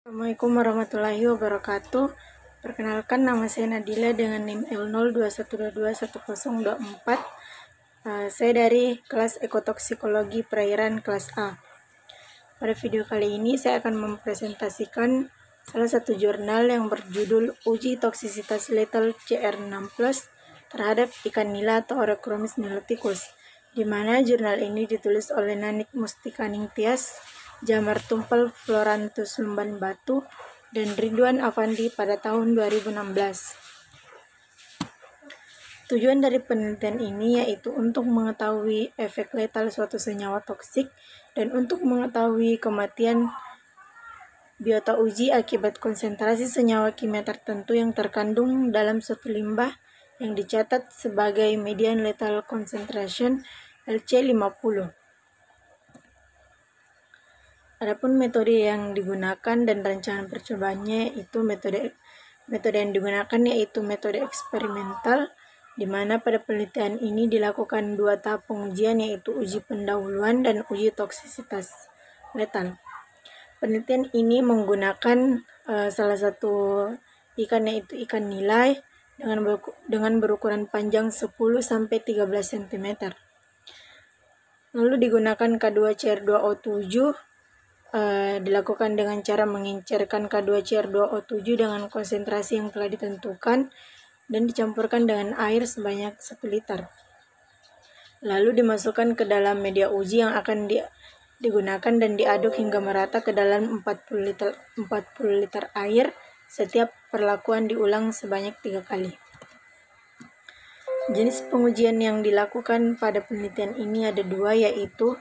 Assalamualaikum warahmatullahi wabarakatuh. Perkenalkan, nama saya Nadila dengan NIM L02122104. Saya dari kelas Ekotoksikologi Perairan kelas A. Pada video kali ini saya akan mempresentasikan salah satu jurnal yang berjudul Uji Toksisitas Letal CR6+ terhadap ikan nila atau Oreochromis niloticus, di mana jurnal ini ditulis oleh Nanik Mustikaning Tias, Jamar Tumpel Florantus Lumban Batu, dan Ridwan Afandi pada tahun 2016. Tujuan dari penelitian ini yaitu untuk mengetahui efek letal suatu senyawa toksik dan untuk mengetahui kematian biota uji akibat konsentrasi senyawa kimia tertentu yang terkandung dalam suatu limbah yang dicatat sebagai median lethal concentration LC50. Adapun metode yang digunakan dan rancangan percobaannya itu metode yang digunakan yaitu metode eksperimental, di mana pada penelitian ini dilakukan 2 tahap pengujian yaitu uji pendahuluan dan uji toksisitas letal. Penelitian ini menggunakan salah satu ikan yaitu ikan nila dengan berukuran panjang 10-13 cm. Lalu digunakan K2CR2O7. Dilakukan dengan cara mengencerkan K2CR2O7 dengan konsentrasi yang telah ditentukan dan dicampurkan dengan air sebanyak 1 liter. Lalu dimasukkan ke dalam media uji yang akan digunakan dan diaduk hingga merata ke dalam 40 liter air. Setiap perlakuan diulang sebanyak 3 kali. Jenis pengujian yang dilakukan pada penelitian ini ada 2, yaitu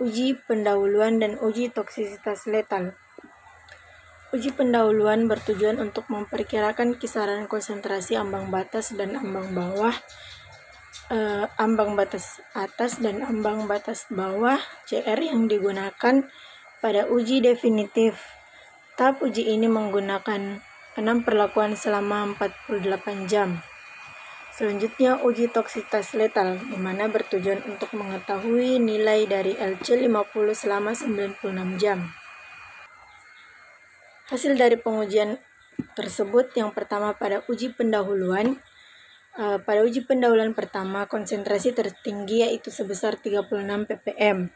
uji pendahuluan dan uji toksisitas letal. Uji pendahuluan bertujuan untuk memperkirakan kisaran konsentrasi ambang batas dan ambang bawah, ambang batas atas dan ambang batas bawah CR yang digunakan pada uji definitif. Tahap uji ini menggunakan 6 perlakuan selama 48 jam. Selanjutnya uji toksisitas letal, di mana bertujuan untuk mengetahui nilai dari LC50 selama 96 jam. Hasil dari pengujian tersebut, yang pertama pada uji pendahuluan. Pada uji pendahuluan pertama, konsentrasi tertinggi yaitu sebesar 36 ppm,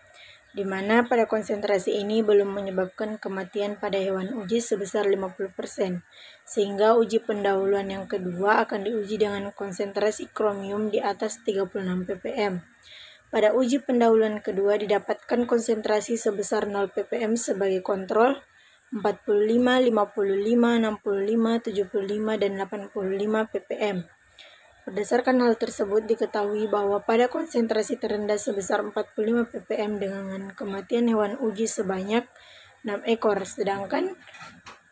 di mana pada konsentrasi ini belum menyebabkan kematian pada hewan uji sebesar 50%, sehingga uji pendahuluan yang kedua akan diuji dengan konsentrasi kromium di atas 36 ppm. Pada uji pendahuluan kedua didapatkan konsentrasi sebesar 0 ppm sebagai kontrol, 45, 55, 65, 75, dan 85 ppm. Berdasarkan hal tersebut diketahui bahwa pada konsentrasi terendah sebesar 45 ppm dengan kematian hewan uji sebanyak 6 ekor, sedangkan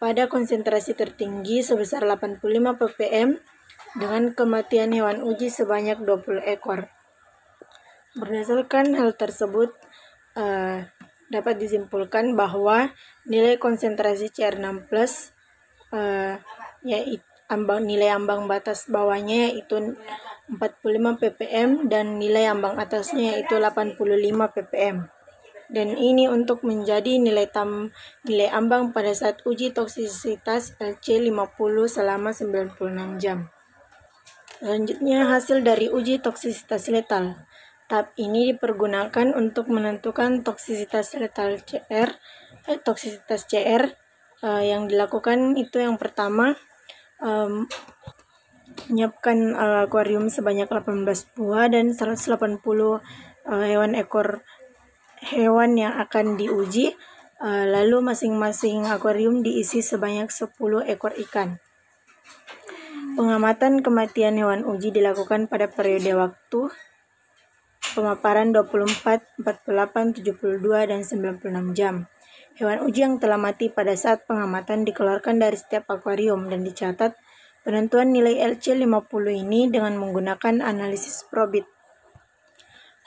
pada konsentrasi tertinggi sebesar 85 ppm dengan kematian hewan uji sebanyak 20 ekor. Berdasarkan hal tersebut dapat disimpulkan bahwa nilai konsentrasi CR6+ yaitu nilai ambang batas bawahnya yaitu 45 ppm dan nilai ambang atasnya yaitu 85 ppm. Dan ini untuk menjadi nilai ambang pada saat uji toksisitas LC50 selama 96 jam. Selanjutnya hasil dari uji toksisitas letal. Tahap ini dipergunakan untuk menentukan toksisitas letal toksisitas CR. Yang dilakukan itu yang pertama, menyiapkan akuarium sebanyak 18 buah dan 180 hewan yang akan diuji. Lalu masing-masing akuarium diisi sebanyak 10 ekor ikan. Pengamatan kematian hewan uji dilakukan pada periode waktu pemaparan 24, 48, 72, dan 96 jam. Hewan uji yang telah mati pada saat pengamatan dikeluarkan dari setiap akuarium dan dicatat. Penentuan nilai LC50 ini dengan menggunakan analisis probit.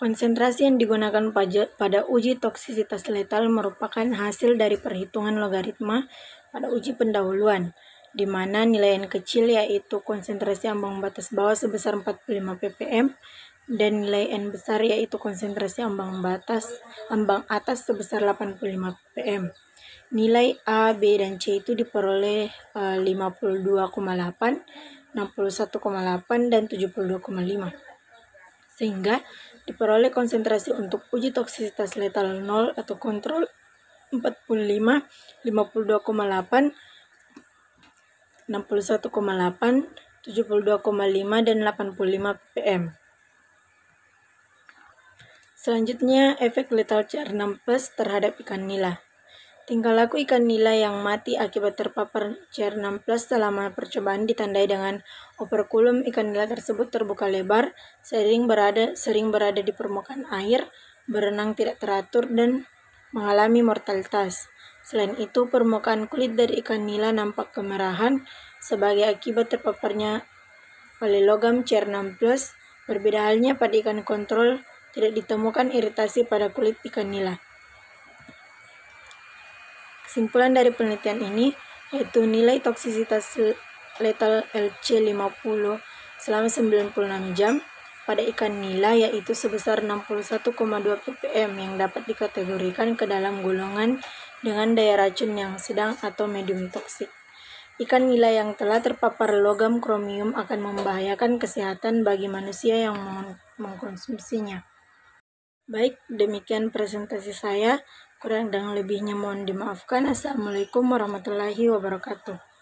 Konsentrasi yang digunakan pada uji toksisitas letal merupakan hasil dari perhitungan logaritma pada uji pendahuluan, di mana nilai N kecil yaitu konsentrasi ambang batas bawah sebesar 45 ppm dan nilai N besar yaitu konsentrasi ambang atas sebesar 85 ppm. nilai A, B, dan C itu diperoleh 52,8, 61,8, dan 72,5. Sehingga diperoleh konsentrasi untuk uji toksisitas letal 0 atau kontrol 45, 52,8, 61,8, 72,5, dan 85 ppm. Selanjutnya, efek letal CR6+ terhadap ikan nila. Tingkah laku ikan nila yang mati akibat terpapar CR6+ selama percobaan ditandai dengan operkulum ikan nila tersebut terbuka lebar, sering berada di permukaan air, berenang tidak teratur, dan mengalami mortalitas. Selain itu, permukaan kulit dari ikan nila nampak kemerahan sebagai akibat terpaparnya polilogam CR6+. Berbeda halnya pada ikan kontrol, tidak ditemukan iritasi pada kulit ikan nila. Kesimpulan dari penelitian ini yaitu nilai toksisitas letal LC50 selama 96 jam pada ikan nila yaitu sebesar 61,2 ppm yang dapat dikategorikan ke dalam golongan dengan daya racun yang sedang atau medium toksik. Ikan nila yang telah terpapar logam kromium akan membahayakan kesehatan bagi manusia yang mengkonsumsinya. Baik, demikian presentasi saya. Kurang dan lebihnya mohon dimaafkan. Assalamualaikum warahmatullahi wabarakatuh.